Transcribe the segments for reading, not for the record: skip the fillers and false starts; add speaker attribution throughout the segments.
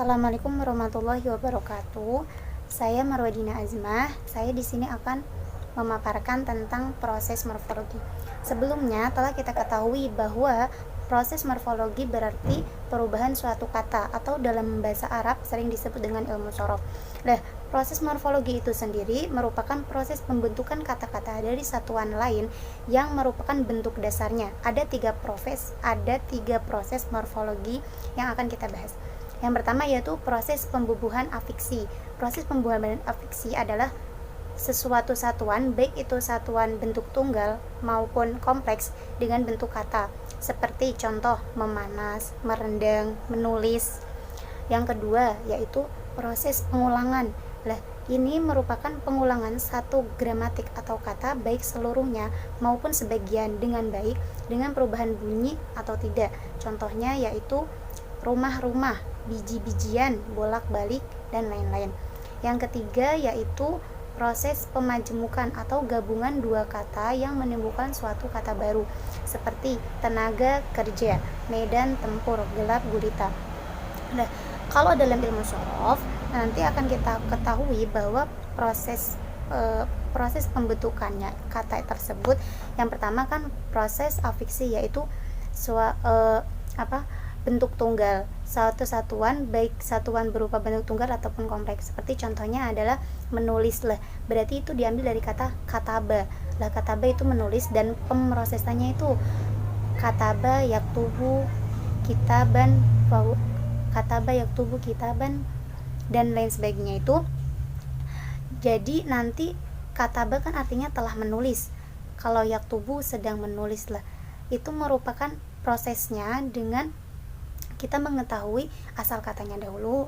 Speaker 1: Assalamualaikum warahmatullahi wabarakatuh. Saya Marwadina Azmah. Saya di sini akan memaparkan tentang proses morfologi. Sebelumnya telah kita ketahui bahwa proses morfologi berarti perubahan suatu kata atau dalam bahasa Arab sering disebut dengan ilmu sorof. Nah, proses morfologi itu sendiri merupakan proses pembentukan kata-kata dari satuan lain yang merupakan bentuk dasarnya. Ada tiga proses morfologi yang akan kita bahas. Yang pertama yaitu proses pembubuhan afiksi. Proses pembubuhan afiksi adalah sesuatu satuan, baik itu satuan bentuk tunggal maupun kompleks dengan bentuk kata. Seperti contoh memanas, merendang, menulis. Yang kedua yaitu proses pengulangan. Ini merupakan pengulangan satu gramatik atau kata baik seluruhnya maupun sebagian dengan baik dengan perubahan bunyi atau tidak. Contohnya yaitu rumah-rumah, biji-bijian, bolak-balik, dan lain-lain. Yang ketiga yaitu proses pemajemukan atau gabungan dua kata yang menimbulkan suatu kata baru, seperti tenaga kerja, medan tempur, gelap gulita. Nah, kalau dalam ilmu sorof nanti akan kita ketahui bahwa proses pembentukannya kata tersebut yang pertama kan proses afiksi, yaitu bentuk tunggal, suatu satuan baik satuan berupa bentuk tunggal ataupun kompleks. Seperti contohnya adalah menulis berarti itu diambil dari kata kataba. Kataba itu menulis dan pemrosesannya itu kataba yaktubu kitaban, kataba yaktubu kitaban dan lain sebagainya itu. Jadi nanti kataba kan artinya telah menulis, kalau yaktubu sedang menulis itu merupakan prosesnya dengan kita mengetahui asal katanya dahulu,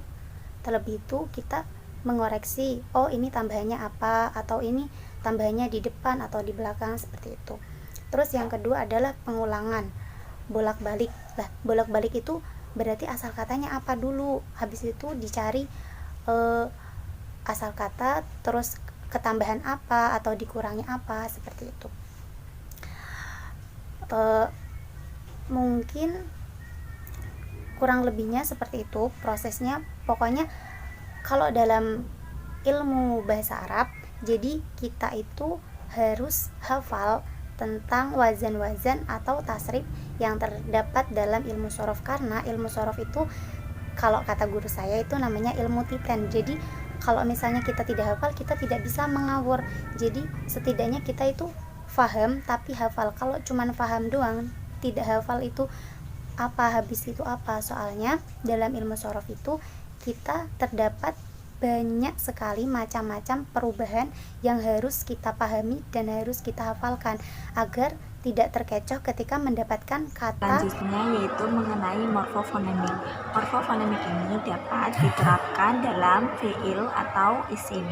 Speaker 1: terlebih itu kita mengoreksi, oh ini tambahannya apa, atau ini tambahannya di depan atau di belakang, seperti itu. Terus yang kedua adalah pengulangan, bolak-balik. Bolak-balik itu berarti asal katanya apa dulu, habis itu dicari asal kata, terus ketambahan apa atau dikurangi apa, seperti itu. Mungkin kurang lebihnya seperti itu prosesnya. Pokoknya kalau dalam ilmu bahasa Arab, jadi kita itu harus hafal tentang wazan-wazan atau tasrif yang terdapat dalam ilmu sorof, karena ilmu sorof itu kalau kata guru saya itu namanya ilmu titen. Jadi kalau misalnya kita tidak hafal, kita tidak bisa mengawur. Jadi setidaknya kita itu faham tapi hafal. Kalau cuman faham doang tidak hafal itu apa, habis itu apa. Soalnya dalam ilmu sorof itu kita terdapat banyak sekali macam-macam perubahan yang harus kita pahami dan harus kita hafalkan agar tidak terkecoh ketika mendapatkan kata.
Speaker 2: Selanjutnya yaitu mengenai morfofonemik. Morfofonemik ini dapat diterapkan dalam fiil atau isim.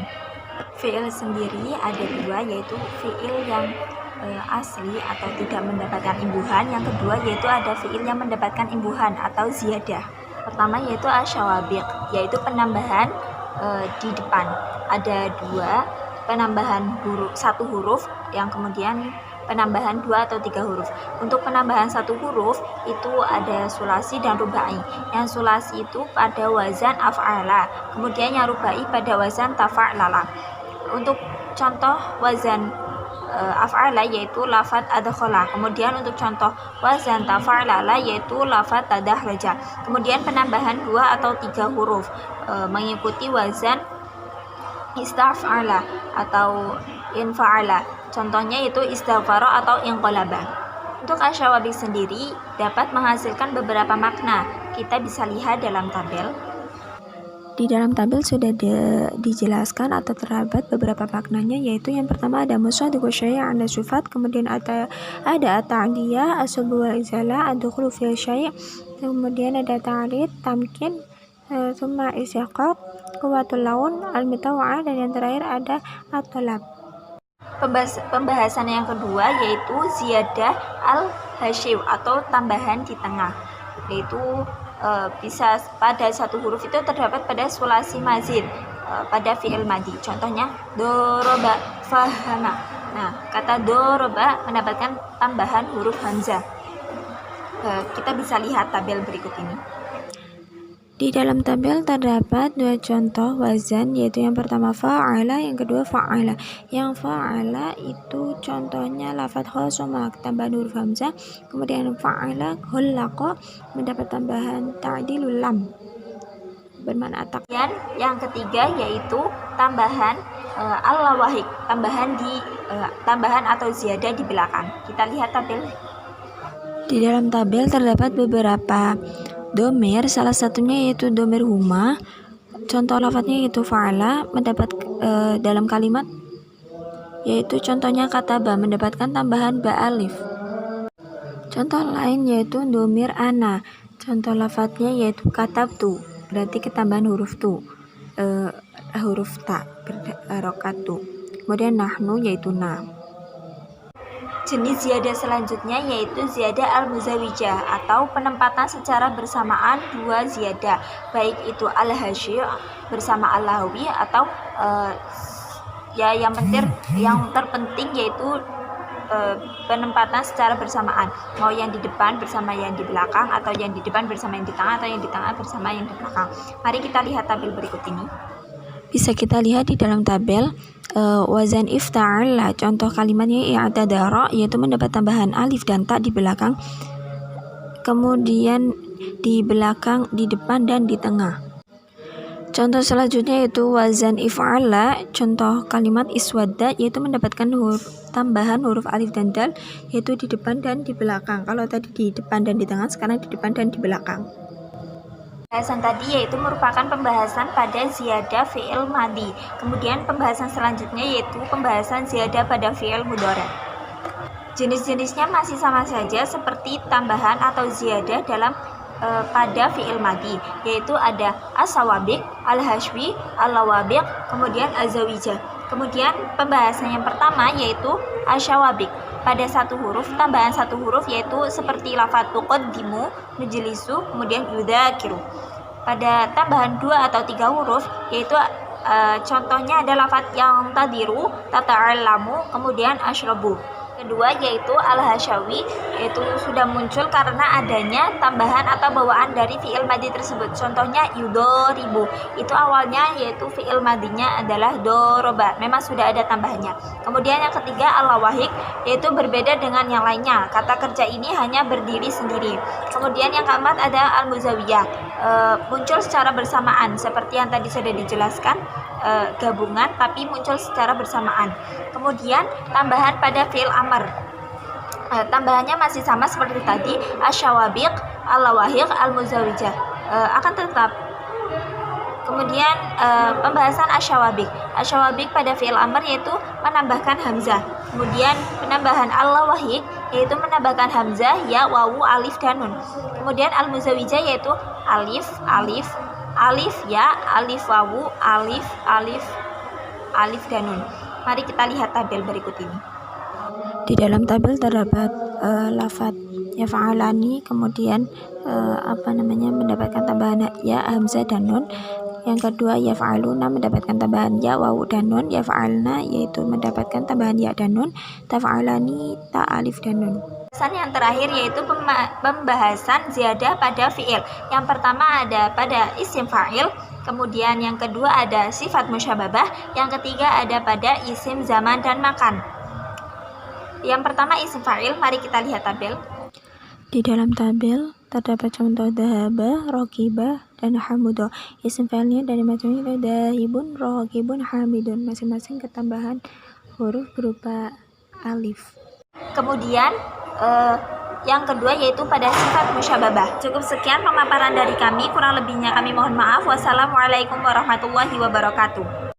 Speaker 2: Fiil sendiri ada dua, yaitu fiil yang asli atau tidak mendapatkan imbuhan. Yang kedua yaitu ada fiil yang mendapatkan imbuhan atau ziyadah. Pertama yaitu asyawabiq, yaitu penambahan di depan. Ada dua, penambahan satu huruf, yang kemudian penambahan 2 atau 3 huruf. Untuk penambahan satu huruf itu ada sulasi dan rubai. Yang sulasi itu pada wazan af'ala, kemudian yang rubai pada wazan tafa'lala. Untuk contoh wazan af'ala yaitu lafadz adkhala. Kemudian untuk contoh wazan tafa'lala yaitu lafadz tadahraja. Kemudian penambahan 2 atau 3 huruf mengikuti wazan istaf'ala atau infa'ala. Contohnya itu istighfara atau inqalaba. Untuk asyawabiq sendiri dapat menghasilkan beberapa makna. Kita bisa lihat dalam tabel. Di dalam tabel sudah dijelaskan atau terdapat beberapa maknanya, yaitu yang pertama ada musaddiqu syai' ala sifat, kemudian ada at-ta'diyah, as-subbu wal izalah, ad-dukhulu fi syai', kemudian ada ta'rid, tamkin, tsumma istiqaq, quwwatul laun, al-mitawa'ah, dan yang terakhir ada at-talab. Pembahasan yang kedua yaitu ziyadah al-hasyiw atau tambahan di tengah, yaitu bisa pada satu huruf itu terdapat pada sulasi mazid pada fi'il madi. Contohnya doroba fahama. Nah, kata doroba mendapatkan tambahan huruf hamzah. Kita bisa lihat tabel berikut ini. Di Di dalam tabel terdapat dua contoh wazan, yaitu yang pertama fa'ala, yang kedua fa'ala. Yang fa'ala itu contohnya lafadz khosoma tambahan huruf hamzah, kemudian fa'ala khullaqa mendapat tambahan ta'dilul lam bermakna atak. Dan yang ketiga yaitu tambahan al-lawahik, tambahan atau ziyadah di belakang. Kita lihat tabel. Di dalam tabel terdapat beberapa domir, salah satunya yaitu domir huma. Contoh lafadznya yaitu fa'ala mendapat dalam kalimat, yaitu contohnya kataba mendapatkan tambahan ba alif. Contoh lain yaitu domir ana. Contoh lafadznya yaitu katabtu, berarti ketambahan huruf tu, huruf ta, rokatu. Kemudian nahnu yaitu na. Jenis ziyadah selanjutnya yaitu ziyadah al-muzawijah atau penempatan secara bersamaan dua ziyadah, baik itu al-hasyi bersama al-lahwi atau yang terpenting yaitu penempatan secara bersamaan, mau yang di depan bersama yang di belakang, atau yang di depan bersama yang di tengah, atau yang di tengah bersama yang di belakang. Mari kita lihat tabel berikut ini. Bisa kita lihat di dalam tabel wazan ifta'ala, contoh kalimatnya i'tadara, yaitu mendapat tambahan alif dan ta di belakang, kemudian di belakang, di depan, dan di tengah. Contoh selanjutnya yaitu wazan if'ala, contoh kalimat iswadda, yaitu mendapatkan tambahan huruf alif dan dal, yaitu di depan dan di belakang. Kalau tadi di depan dan di tengah, sekarang di depan dan di belakang. Pembahasan tadi yaitu merupakan pembahasan pada ziyadah fi'il madhi. Kemudian pembahasan selanjutnya yaitu pembahasan ziyadah pada fi'il mudhari'. Jenis-jenisnya masih sama saja seperti tambahan atau ziyadah dalam pada fi'il madhi, yaitu ada as-sawabiq, al-hashwi, al-lawabiq, kemudian az-zawijah. Kemudian pembahasan yang pertama yaitu asyawabiq, pada satu huruf, tambahan satu huruf, yaitu seperti lafadz tuqaddimu, nujlisu, kemudian yudzakiru. Pada tambahan 2 atau 3 huruf, yaitu contohnya ada lafadz yang tadiru, tata'allamu, kemudian asyrabu. Kedua yaitu al-hasyawi, yaitu sudah muncul karena adanya tambahan atau bawaan dari fi'il madhi tersebut. Contohnya yudoribu, itu awalnya yaitu fi'il madhinya adalah doroba, memang sudah ada tambahannya. Kemudian yang ketiga al-lawahik, yaitu berbeda dengan yang lainnya, kata kerja ini hanya berdiri sendiri. Kemudian yang keempat ada al-muzawiyah, muncul secara bersamaan seperti yang tadi sudah dijelaskan, gabungan tapi muncul secara bersamaan. Kemudian tambahan pada fi'il amr, tambahannya masih sama seperti tadi, asyawabiq, al-lawahiq, al-muzawijah, akan tetap. Kemudian pembahasan asyawabiq pada fi'il amr yaitu menambahkan hamzah. Kemudian penambahan al-lawahiq yaitu menambahkan hamzah, ya, wawu, alif, dan nun. Kemudian al-muzawijah yaitu alif, ya, alif, wawu, alif, dan nun. Mari kita lihat tabel berikut ini. Di dalam tabel terdapat lafadz yaf'alani, kemudian mendapatkan tambahan ya, hamzah, dan nun. Yang kedua yaf'aluna mendapatkan tambahan ya, wawu, dan nun. Yaf'alna yaitu mendapatkan tambahan ya dan nun. Taf'alani ta, alif, dan nun. Pembahasan yang terakhir yaitu pembahasan ziyadah pada fi'il. Yang pertama ada pada isim fa'il, kemudian yang kedua ada sifat musyababah, yang ketiga ada pada isim zaman dan makan. Yang pertama isim fa'il, mari kita lihat tabel. Di dalam tabel terdapat contoh dhahaba, rokiba, dan hamudo. Isim fa'ilnya dari macamnya dahibun, rokibun, hamidun, masing-masing ketambahan huruf berupa alif. Kemudian yang kedua yaitu pada sifat musyababah. Cukup sekian pemaparan dari kami, kurang lebihnya kami mohon maaf. Wassalamualaikum warahmatullahi wabarakatuh.